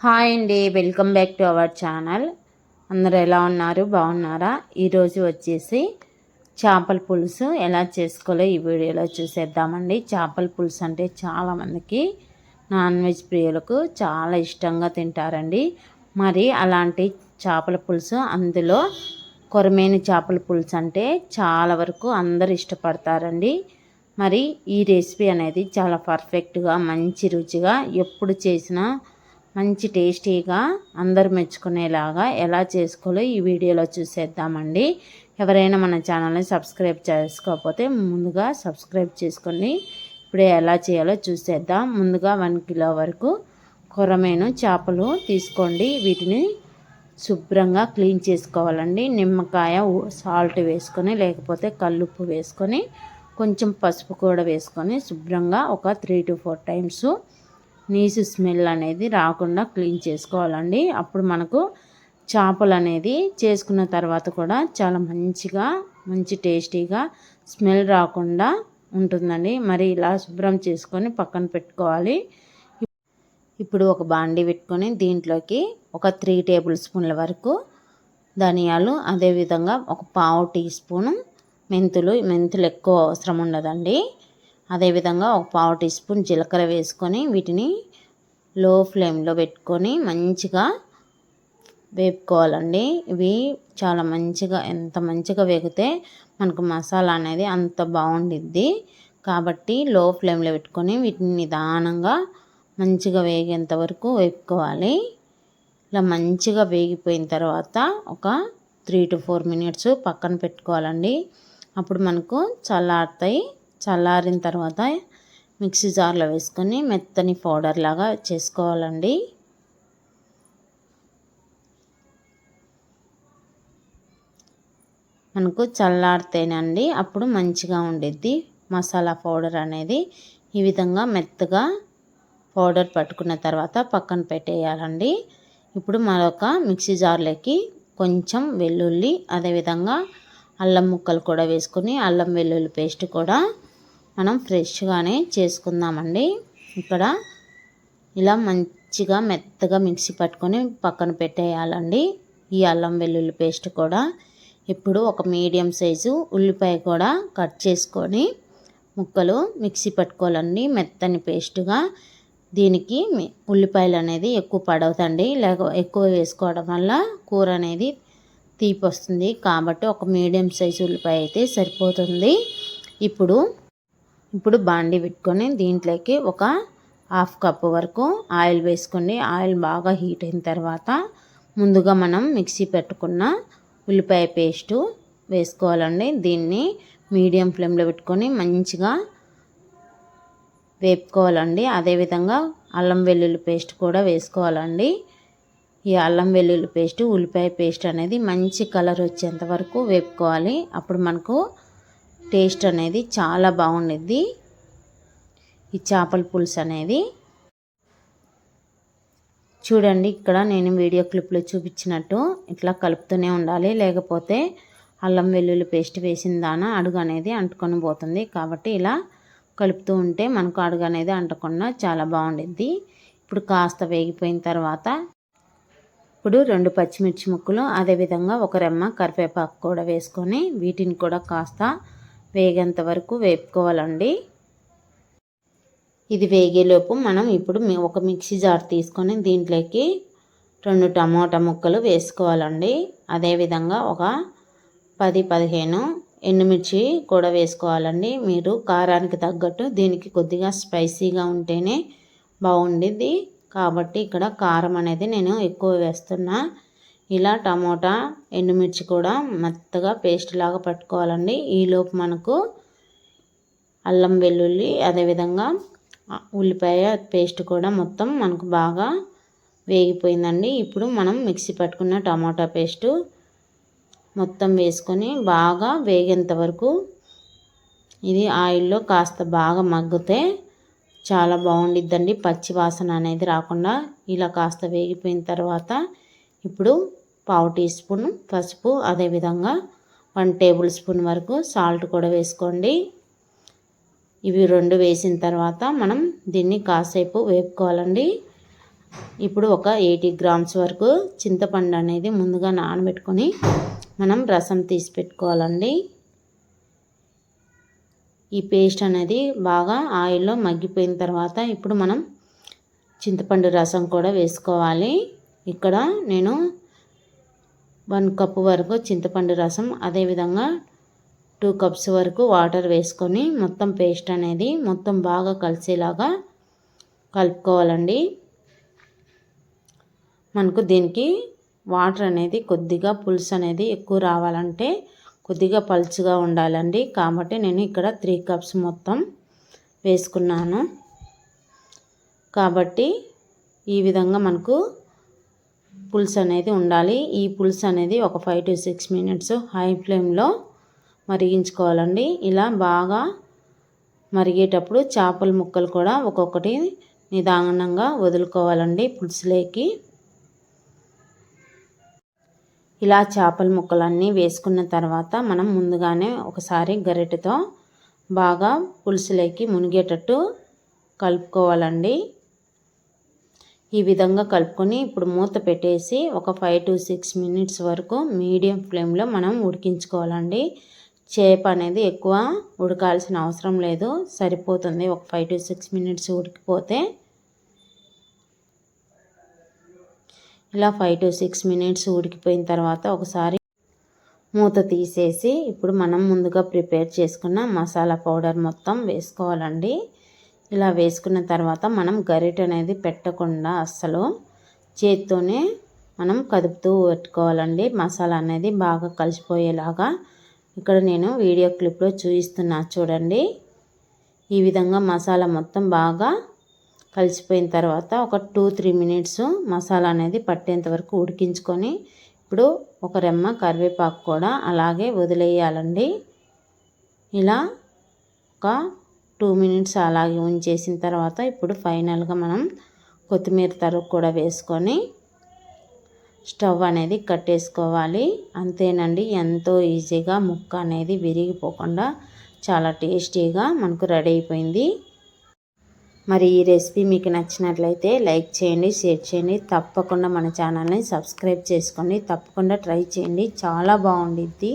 Hi అండి, welcome back to our channel. అందరూ ఎలా ఉన్నారు, బాగున్నారా? ఈరోజు వచ్చేసి చేపల పులుసు ఎలా చేసుకోవాలో ఈ వీడియోలో చూసేద్దామండి. చేపల పులుసు అంటే చాలామందికి నాన్ వెజ్ ప్రియులకు చాలా ఇష్టంగా తింటారండి. మరి అలాంటి చేపల పులుసు, అందులో కొరమేను చేపల పులుసు అంటే చాలా వరకు అందరూ ఇష్టపడతారండి. మరి ఈ రెసిపీ అనేది చాలా పర్ఫెక్ట్గా, మంచి రుచిగా, ఎప్పుడు చేసినా మంచి టేస్టీగా అందరు మెచ్చుకునేలాగా ఎలా చేసుకోవాలో ఈ వీడియోలో చూసేద్దామండి. ఎవరైనా మన ఛానల్ని సబ్స్క్రైబ్ చేసుకోకపోతే ముందుగా సబ్స్క్రైబ్ చేసుకొని ఇప్పుడు ఎలా చేయాలో చూసేద్దాం. ముందుగా 1 కిలో వరకు కొరమేను చేపలు తీసుకోండి. వీటిని శుభ్రంగా క్లీన్ చేసుకోవాలండి. నిమ్మకాయ, సాల్ట్ వేసుకొని, లేకపోతే కల్లుప్పు వేసుకొని, కొంచెం పసుపు కూడా వేసుకొని శుభ్రంగా ఒక 3 to 4 టైమ్స్ నీసు స్మెల్ అనేది రాకుండా క్లీన్ చేసుకోవాలండి. అప్పుడు మనకు చేపలు అనేది చేసుకున్న తర్వాత కూడా చాలా మంచి టేస్టీగా స్మెల్ రాకుండా ఉంటుందండి. మరి ఇలా శుభ్రం చేసుకొని పక్కన పెట్టుకోవాలి. ఇప్పుడు ఒక బాండి పెట్టుకొని దీంట్లోకి ఒక 3 టేబుల్ స్పూన్ల వరకు ధనియాలు, అదేవిధంగా ఒక 1/2 టీ స్పూను మెంతులు ఎక్కువ అవసరం ఉండదండి. అదేవిధంగా ఒక 1/2 టీ స్పూన్ జీలకర్ర వేసుకొని వీటిని లో ఫ్లేమ్లో పెట్టుకొని మంచిగా వేపుకోవాలండి. ఇవి చాలా ఎంత మంచిగా వేగితే మనకు మసాలా అనేది అంత బాగుండిద్ది. కాబట్టి లో ఫ్లేమ్లో పెట్టుకొని వీటిని నిదానంగా మంచిగా వేగేంత వరకు వేపుకోవాలి. ఇలా మంచిగా వేగిపోయిన తర్వాత ఒక 3 to 4 మినిట్స్ పక్కన పెట్టుకోవాలండి. అప్పుడు మనకు చల్లారుతాయి. చల్లారిన తర్వాత మిక్సీ జార్లో వేసుకొని మెత్తని పౌడర్ లాగా చేసుకోవాలండి. మనకు చల్లారితేనండి అప్పుడు మంచిగా ఉండిద్ది మసాలా పౌడర్ అనేది. ఈ విధంగా మెత్తగా పౌడర్ పట్టుకున్న తర్వాత పక్కన పెట్టేయాలండి. ఇప్పుడు మరొక మిక్సీ జార్లోకి కొంచెం వెల్లుల్లి, అదేవిధంగా అల్లం ముక్కలు కూడా వేసుకొని, అల్లం వెల్లుల్లి పేస్ట్ కూడా మనం ఫ్రెష్గానే చేసుకుందామండి. ఇక్కడ ఇలా మంచిగా మెత్తగా మిక్సీ పట్టుకొని పక్కన పెట్టేయాలండి ఈ అల్లం వెల్లుల్లి పేస్ట్ కూడా. ఇప్పుడు ఒక మీడియం సైజు ఉల్లిపాయ కూడా కట్ చేసుకొని ముక్కలు మిక్సీ పట్టుకోవాలండి మెత్తని పేస్ట్గా. దీనికి ఉల్లిపాయలు అనేది ఎక్కువ పడవుతండి, ఎక్కువ వేసుకోవడం వల్ల కూర అనేది తీపి వస్తుంది. కాబట్టి ఒక మీడియం సైజు ఉల్లిపాయ అయితే సరిపోతుంది. ఇప్పుడు బాండి పెట్టుకొని దీంట్లోకి ఒక 1/2 కప్పు వరకు ఆయిల్ వేసుకోండి. ఆయిల్ బాగా హీట్ అయిన తర్వాత ముందుగా మనం మిక్సీ పెట్టుకున్న ఉల్లిపాయ పేస్టు వేసుకోవాలండి. దీన్ని మీడియం ఫ్లేమ్లో పెట్టుకొని మంచిగా వేపుకోవాలండి. అదేవిధంగా అల్లం వెల్లుల్లి పేస్ట్ కూడా వేసుకోవాలండి. ఈ అల్లం వెల్లుల్లి పేస్ట్, ఉల్లిపాయ పేస్ట్ అనేది మంచి కలర్ వచ్చేంత వరకు వేపుకోవాలి. అప్పుడు మనకు టేస్ట్ అనేది చాలా బాగుండిద్ది ఈ చేపల పులుసు అనేది. చూడండి, ఇక్కడ నేను వీడియో క్లిప్లో చూపించినట్టు ఇట్లా కలుపుతూనే ఉండాలి. లేకపోతే అల్లం వెల్లుల్లి పేస్ట్ వేసిన దాన అడుగు అనేది అంటుకొని పోతుంది. కాబట్టి ఇలా కలుపుతూ ఉంటే మనకు అడుగు అనేది అంటకుండా చాలా బాగుండిద్ది. ఇప్పుడు కాస్త వేగిపోయిన తర్వాత ఇప్పుడు 2 పచ్చిమిర్చి ముక్కలు, అదేవిధంగా ఒక రెమ్మ కరివేపాకు కూడా వేసుకొని వీటిని కూడా కాస్త వేగేంత వరకు వేపుకోవాలండి. ఇది వేగేలోపు మనం ఇప్పుడు ఒక మిక్సీ జార్ తీసుకొని దీంట్లోకి 2 టమోటా ముక్కలు వేసుకోవాలండి. అదేవిధంగా ఒక 10-15 ఎండుమిర్చి కూడా వేసుకోవాలండి. మీరు కారానికి తగ్గట్టు దీనికి కొద్దిగా స్పైసీగా ఉంటేనే బాగుండిద్ది. కాబట్టి ఇక్కడ కారం అనేది నేను ఎక్కువ వేస్తున్నా. ఇలా టమోటా, ఎండుమిర్చి కూడా మెత్తగా పేస్ట్ లాగా పట్టుకోవాలండి. ఈలోపు మనకు అల్లం వెల్లుల్లి, అదేవిధంగా ఉల్లిపాయ పేస్ట్ కూడా మొత్తం మనకు బాగా వేగిపోయిందండి. ఇప్పుడు మనం మిక్సీ పట్టుకున్న టమాటా పేస్టు మొత్తం వేసుకొని బాగా వేగేంత వరకు ఇది ఆయిల్లో కాస్త బాగా మగ్గితే చాలా బాగుండిద్దండి. పచ్చి వాసన అనేది రాకుండా ఇలా కాస్త వేగిపోయిన తర్వాత ఇప్పుడు 1/2 టీ స్పూన్ పసుపు, అదేవిధంగా 1 టేబుల్ స్పూన్ వరకు సాల్ట్ కూడా వేసుకోండి. ఇవి 2 వేసిన తర్వాత మనం దీన్ని కాసేపు వేపుకోవాలండి. ఇప్పుడు ఒక 80 గ్రామ్స్ వరకు చింతపండు అనేది ముందుగా నానబెట్టుకొని మనం రసం తీసి పెట్టుకోవాలండి. ఈ పేస్ట్ అనేది బాగా ఆయిల్లో మగ్గిపోయిన తర్వాత ఇప్పుడు మనం చింతపండు రసం కూడా వేసుకోవాలి. ఇక్కడ నేను 1 కప్పు వరకు చింతపండు రసం, అదేవిధంగా 2 కప్స్ వరకు వాటర్ వేసుకొని మొత్తం పేస్ట్ అనేది మొత్తం బాగా కలిసేలాగా కలుపుకోవాలండి. మనకు దీనికి వాటర్ అనేది కొద్దిగా పులుసు అనేది ఎక్కువ రావాలంటే కొద్దిగా పలుచగా ఉండాలండి. కాబట్టి నేను ఇక్కడ 3 కప్స్ మొత్తం వేసుకున్నాను. కాబట్టి ఈ విధంగా మనకు పులుసు అనేది ఉండాలి. ఈ పులుసు అనేది ఒక 5 to 6 మినిట్స్ హై ఫ్లేమ్లో మరిగించుకోవాలండి. ఇలా బాగా మరిగేటప్పుడు చేపల ముక్కలు కూడా ఒక్కొక్కటి నిదానంగా వదులుకోవాలండి పులుసులోకి. ఇలా చేపల ముక్కలన్నీ వేసుకున్న తర్వాత మనం ముందుగానే ఒకసారి గరిటెతో బాగా పులుసులోకి మునిగేటట్టు కలుపుకోవాలండి. ఈ విధంగా కలుపుకొని ఇప్పుడు మూత పెట్టేసి ఒక 5 to 6 మినిట్స్ వరకు మీడియం ఫ్లేమ్లో మనం ఉడికించుకోవాలండి. చేప అనేది ఎక్కువ ఉడకాల్సిన అవసరం లేదు, సరిపోతుంది. ఒక 5 to 6 మినిట్స్ ఉడికిపోతే ఇలా 5 to 6 మినిట్స్ ఉడికిపోయిన తర్వాత ఒకసారి మూత తీసేసి ఇప్పుడు మనం ముందుగా ప్రిపేర్ చేసుకున్న మసాలా పౌడర్ మొత్తం వేసుకోవాలండి. ఇలా వేసుకున్న తర్వాత మనం గరిటె అనేది పెట్టకుండా అస్సలు చేత్తోనే మనం కదుపుతూ పెట్టుకోవాలండి. మసాలా అనేది బాగా కలిసిపోయేలాగా. ఇక్కడ నేను వీడియో క్లిప్లో చూపిస్తున్నా చూడండి. ఈ విధంగా మసాలా మొత్తం బాగా కలిసిపోయిన తర్వాత ఒక 2-3 మినిట్స్ మసాలా అనేది పట్టేంత వరకు ఉడికించుకొని ఇప్పుడు ఒక రెమ్మ కరివేపాకు కూడా అలాగే వదిలేయాలండి. ఇలా ఒక 2 మినిట్స్ అలాగే ఉంచేసిన తర్వాత ఇప్పుడు ఫైనల్గా మనం కొత్తిమీర తరుగు కూడా వేసుకొని స్టవ్ అనేది కట్టేసుకోవాలి. అంతేనండి, ఎంతో ఈజీగా ముక్క అనేది విరిగిపోకుండా చాలా టేస్టీగా మనకు రెడీ అయిపోయింది. మరి ఈ రెసిపీ మీకు నచ్చినట్లయితే లైక్ చేయండి, షేర్ చేయండి. తప్పకుండా మన ఛానల్ని సబ్స్క్రైబ్ చేసుకోండి. తప్పకుండా ట్రై చేయండి, చాలా బాగుండిద్ది.